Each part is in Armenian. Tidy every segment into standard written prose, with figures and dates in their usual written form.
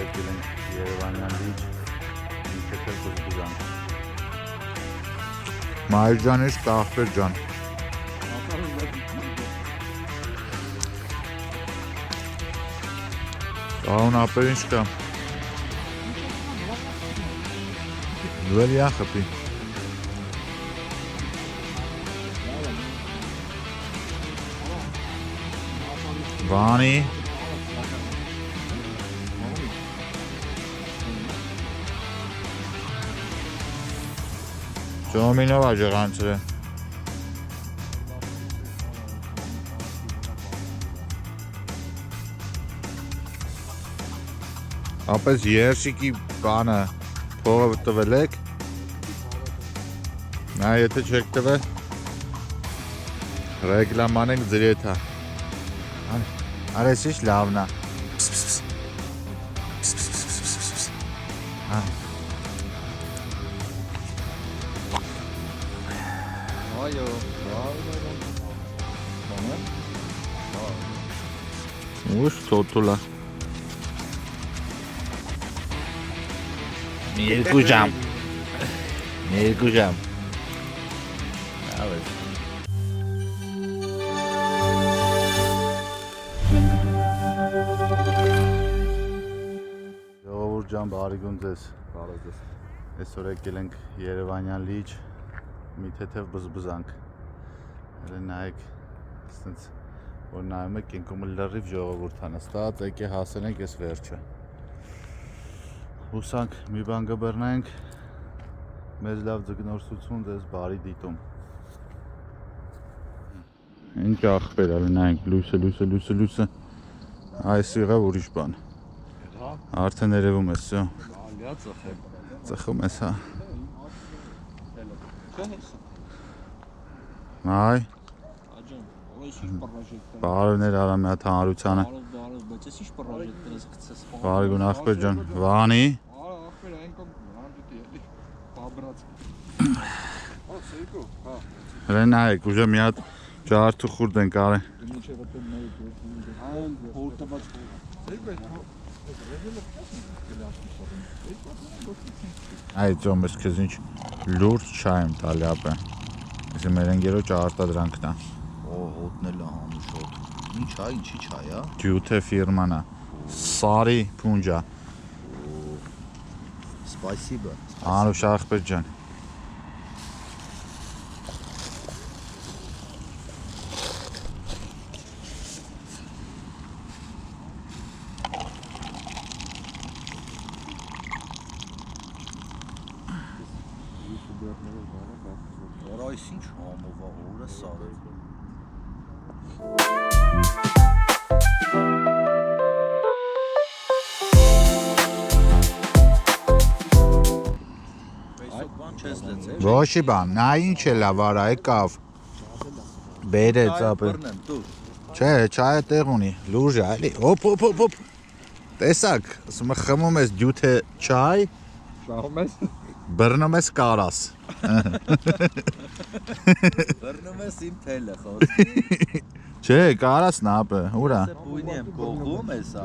եկել ենք Երևանյան լիճ, մինչև բզբզանք։ Մայր ջան, ես կախպեր ջան։ Ահուն ապեր ինչ կա։ Դու էլ յա խպի։ Վանի։ Ճոմինով աջեղանցր է։ Ապես երշիկի բանը փողը տվել եք։ Նա եթե չեք տվել, ռեկլաման ենք ձեր եթա։ Արես ինչ լավն է։ Այո, Ուշ թոթուլա։ Երկու ժամ։ Ավես։ Ժողովուրդ ջան, բարիգուն ձեզ։ Այսօր եկել ենք Երևանյան լիճ, մի թեթև բզբզանք։ Հələ նայեք, ասենց որ նայում եք ինքում լրիվ ժողովուրդ անստած, եկե հասել ենք այս վերջը։ Հուսանք մի բան կբռնենք, մեզ լավ ձգնորսություն, ձեզ բարի դիտում։ Ինչ ախպեր ալի նայենք, լույսը, այս եղավ ուրիշ բան։ Արդեն երևում ես, սյո։ Ծխում ես, հա։ Այ։ Բարևներ արամ մի հատ հանրությանը։ Բարիգուն ախպեր ջան, Վանի։ Հələ նայեք, ուժը մի հատ ջարդու խուրդ ենք արել։ Այ ծոմ ես քեզ ինչ լուրջ չայ եմ տալի ապե։ Ես մեր ընկերոջ արտադրանքն է։ հոտն էլ է հանուշ հոտ։ Ինչ է, ինչի չայ է։ Ջութե ֆիրման է։ Սարի փունջա։ Սպասիբա։ Անուշ ախպեր ջան։ Այս ինչ համով է, օրը սարը։ Ոչի բան, նա ինչ է լավ արա եկավ։ Բերեց ապե։ Չէ, չայը տեղ ունի, լուրջ է, էլի։ Հոպ։ Տեսակ, ասում եմ խմում ես ջութե չայ։ Շահում ես։ Բռնում ես կարաս։ Բռնում ես իմ թելը, խոսքի։ Չէ, կարասն ապե, ուրա։ Բույնի եմ կողում ես ա։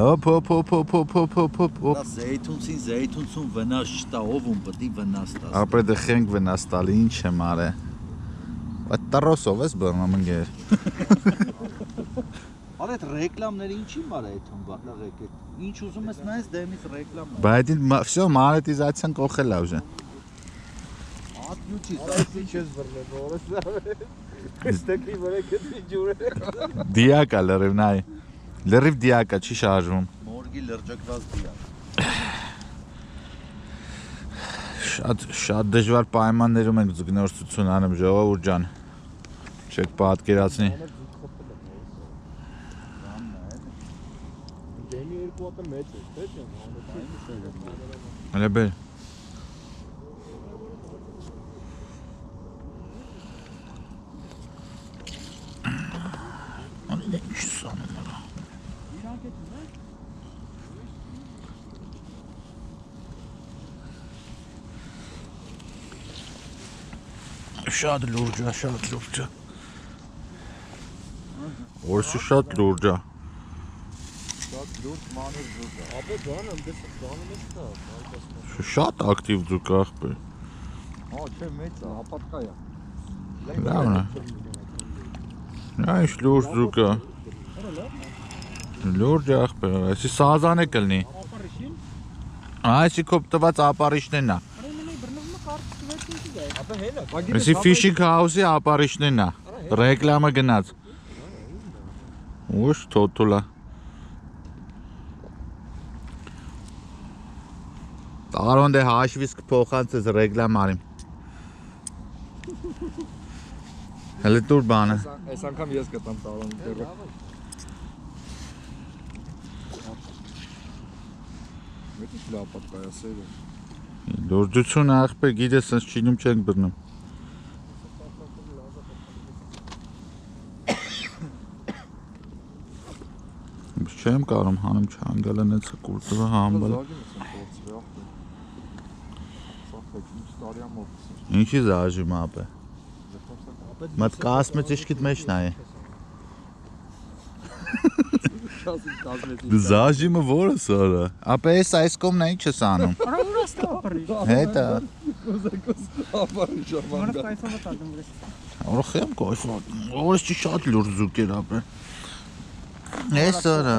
Հոպ։ Դա զեյթունցին վնաս չտա, ով ում պտի վնաս տաս։ Ապրե դե խենք վնաս տալի, ինչ եմ արե։ Այդ տարոսով ես բռնում ընկեր։ Արա այդ ռեկլամները ինչի մարա այդ հմբալա եկեք։ Ինչ ուզում ես նայես դեմից ռեկլամը։ Բայց всё մոնետիզացիան կողել է ուժը։ Ատյուչի, այս ինչ ես բռնել, որս լավ է։ Ստեկի վրա կդի ջուրը։ Դիակա լրիվ նայ։ Լրիվ դիակա չի շարժվում։ Մորգի լրջակված դիակ։ Շատ դժվար պայմաններում ենք ձգնորսություն անում ժողովուրդ ջան։ Չեք պատկերացնի։ Դեմի երկու հատը մեծ է, թե՞ չէ՞։ Հələ բեր։ Անիդ ինչ սանում արա։ Շատ լուրջ է։ Որսը շատ լուրջ է։ Շատ Լուրջ մանր զուգ է։ Ապա բանը դες բանը մեծ է, բանը Շատ ակտիվ ձուկ ախպեր։ Հա, չէ, մեծ է, ապատկա է։ Լավն է։ Նա ինչ լուրջ ձուկ է։ Լուրջ ախպեր, այսի սազան է կլնի։ ապարիշին։ Այսի կոպ տված ապարիշներն է։ Արեմենի բռնվում կարտուվեցինի գայ։ Ապա հենա։ Այսի ֆիշինգ հաուսի ապարիշներն է։ Ռեկլամը գնաց։ Ուշ թոթուլա։ Տարոն դե հաշվից կփոխանցես ռեկլամ արիմ։ Հələ դուր բանը։ Այս անգամ ես գտամ տարոն դերը։ Մեծ լավ ապատկա է սերը։ Լուրջություն ախպեր գիտես ինձ չինում չենք բռնում։ Չեմ կարում հանում չանգալանեցը կուրտվը համբալ։ Ինչի զաժիմ ապե։ Մատ կասմեց իշկիտ մեջ նայ։ Զաժիմը որը սորա։ Ապե ես այս կոմն ինչ ես անում։ Հետա։ Օրխ եմ կոյսում։ Օրս չի շատ լուրջ զուկ էր ապե։ Ես սորա։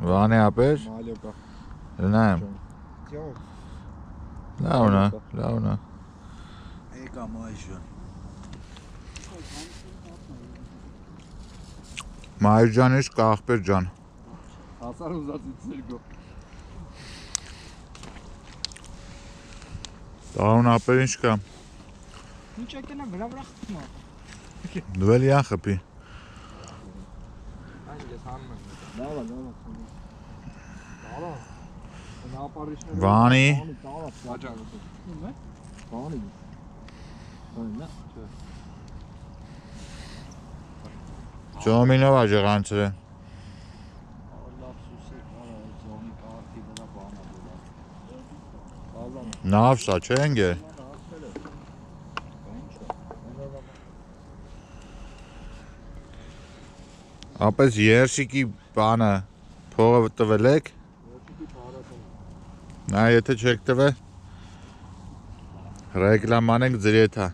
Վանի ապեր։ Մալյոկա։ Լնայեմ։ Լավնա, լավնա։ Եկա մայժան։ Մայրջանից կախպեր ջան։ Հասար ուզածից սերգո։ Տարոն ապեր ինչ կա։ Ինչ եկենա վրա խփում։ Դու էլ յան խփի։ Այն ես հանում եմ։ Լավ է, լավ է։ Տարա։ Նա ապարիշները։ Վանի։ Աջան։ Ո՞ւմ է։ Բանի։ Բանա։ Չէ։ Ջոմինով աջղանցր է։ Լավ սուսի կարա զոնի կարտի վրա բանա դուրա։ Բազան։ Նավ սա չէ ընգեր։ Ապես երշիկի բանը փողը տվել եք։ Նա եթե չեք տվել ռեկլաման ենք ձեր եթա։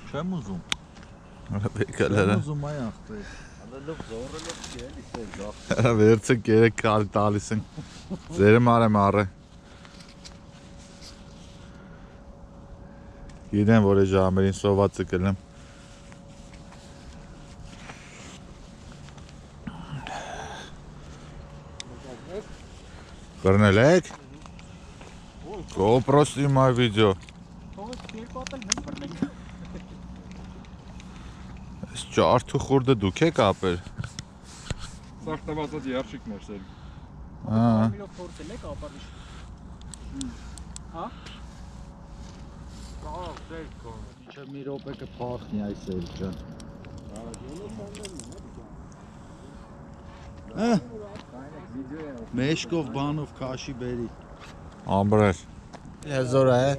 Չեմ ուզում։ Բեկալերը։ Ուզում այ ախտեր։ Ալելով զորելով չի էլի սերգա։ Վերցը կերեք կալ տալիս են։ Ձերը մարեմ առը։ Գիտեմ որ է ժամերին սովածը կլեմ։ Բռնել եք։ GoPro սիմայ վիդեո։ Թողը երկու հատ էլ մենք բռնենք։ Այս ջարդու խուրդը դուք եք ապեր։ Սաղ տվածած երշիկն էր սերգ։ Միրով փորձել եք ապարիշ։ Հա։ Կարող դեր կոն։ Չէ մի րոպե կփախնի այս սերգը։ Մեշկով բանով քաշի բերի։ Ամբրեր։ Եզորա է։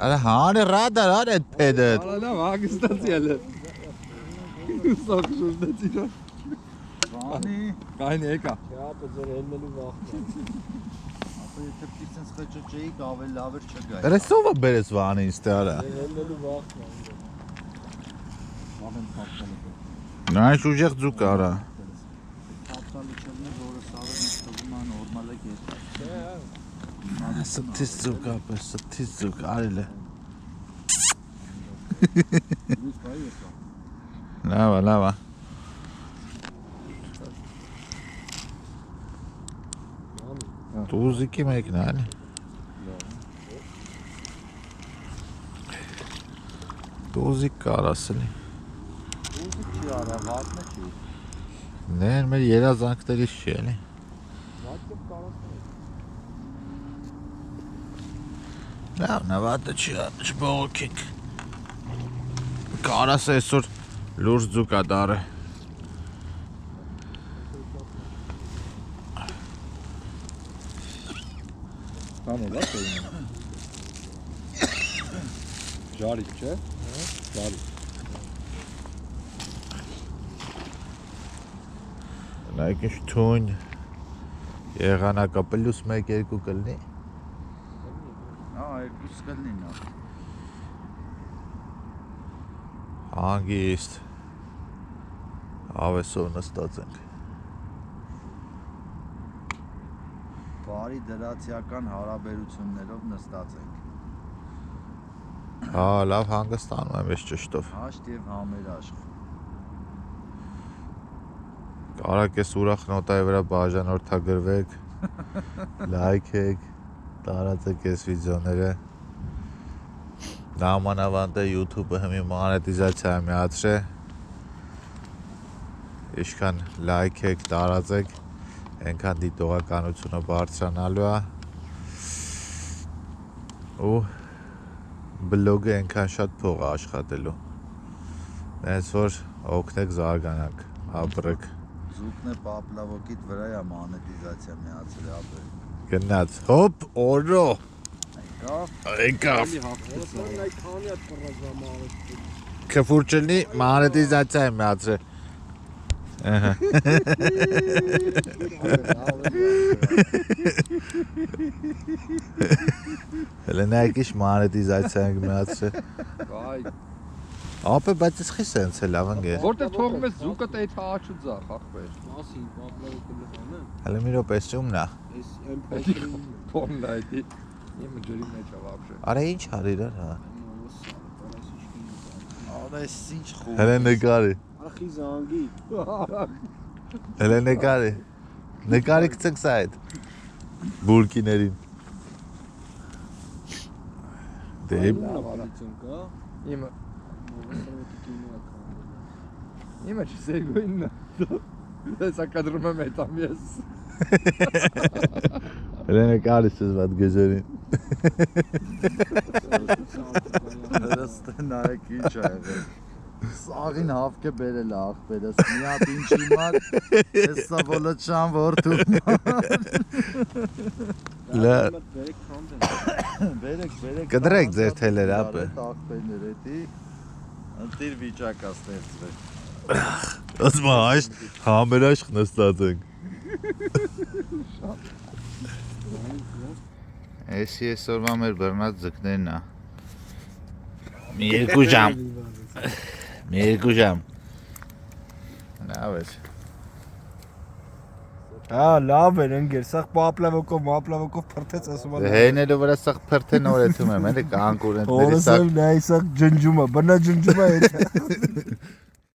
Արա հանը ռադար արա այդ պեդը։ Լավ հագստացիալ է։ Սաղ շուրջդացի դա։ Բանի։ Կայն եկա։ Ապա ձեր հեննելու վախն է։ Ապա եթե պիտի խճճեի ավելի լավ էր չգայի։ Դրեսովը բերես վանի ինձ տալը։ Հեննելու վախն է։ Աղեն փապտալը։ Նա ինչ ուժեղ ձուկ արա։ Փապտալը չլնի, որը սարը ինձ թվում է նորմալ է գետ։ Սթիս ձուկ ապեր, սթիս ձուկ արել է։ Լույս բայ եկա։ Լավա, լավա։ Տուզիկի մեկն այլ։ Տուզիկ կար ասելի։ Ուզիկ չի արա, վատնը չի։ Ներ մեր երազանքներից չի էլի։ Վատկով կարող Լավ, նավատը չի չբողոքենք։ Կարաս այսօր լուրջ ձուկ է դարը։ Համո լավ է։ Ժարիք չէ։ Ժարիք։ Նայեք ինչ թույն եղանակա պլյուս 1-2 կլնի։ Երկուս կլինի նա։ Հանգիստ ավեսով նստած ենք։ Բարի դրացիական հարաբերություններով նստած ենք։ Հա, լավ հանգստանում եմ ես ճշտով։ Հաշտ եւ համերաշխ։ Կարակ ես ուրախ նոտայի վրա բաժանորդագրվեք, լայքեք, տարածեք այս վիդեոները։ Նամանավանդ է YouTube-ը հիմի մանետիզացիա է միացրե։ Ինչքան լայքեք, տարածեք, այնքան դիտողականությունը բարձրանալու է։ Ու բլոգը այնքան շատ փող է աշխատելու։ Դες որ օգնեք զարգանանք, ապրեք։ Զուկն է պապլավոկիտ վրա է մանետիզացիա միացրել ապրել։ Գնաց, հոպ, օրո։ Եկավ։ Եկավ։ Որտեղ այդ քանի հատ կռազամարը։ Քֆուր չլինի, մանետիզացիա է միացրել։ Ահա։ Հələ նայեք ինչ մանետիզացիա ենք միացրել։ Այ Ապե բայց ես խի սենց է լավ ընկե։ որտեղ թողում ես զուկը տե թաչու ձախ ախպեր։ Մասին բաբլավը կլանեմ։ Հələ մի րոպե ստումն է։ Այս MP3-ին Փոմն է դի։ Իմը ջրի մեջ է вообще։ Արա ինչ արիր հա։ Արես ինչ խո։ Հələ նկարի։ Ախի զանգի։ Հələ նկարի։ Նկարի գցեք սա այդ։ Բուրկիներին։ Դե Լավալիցում կա։ Իմը Մոսրոտիկին իմը չսերգոյնն։ Դեսա կադրում եմ այդամ ես։ հələ նկարի սեզ վատ գեզերին։ Հրստը նայեք ինչ ա եղել։ Սաղին հավկը բերել է ախպերս, մի հատ ինչի մար, հեսա ոլոչան որդու Բերեք, Կդրեք ձեր թելերը, ապե։ Ախպերներ էտի, ընտիր վիճակա ստեղծվեք։ Ասմա այս համերաշխ նստած ենք։ Էսի այսօրվա մեր բռնած ձկներն է։ Մի 2 ժամ։ Մի 2 ժամ։ Լավ է։ Հա, լավ էր ընկեր, սա մապլավոկով փրթեց ասում եմ։ Հենելու վրա սա փրթեն օրեթում եմ, էլի կանկուրենտների Օրս էլ նայ սա ջնջումը, բնա ջնջումը է։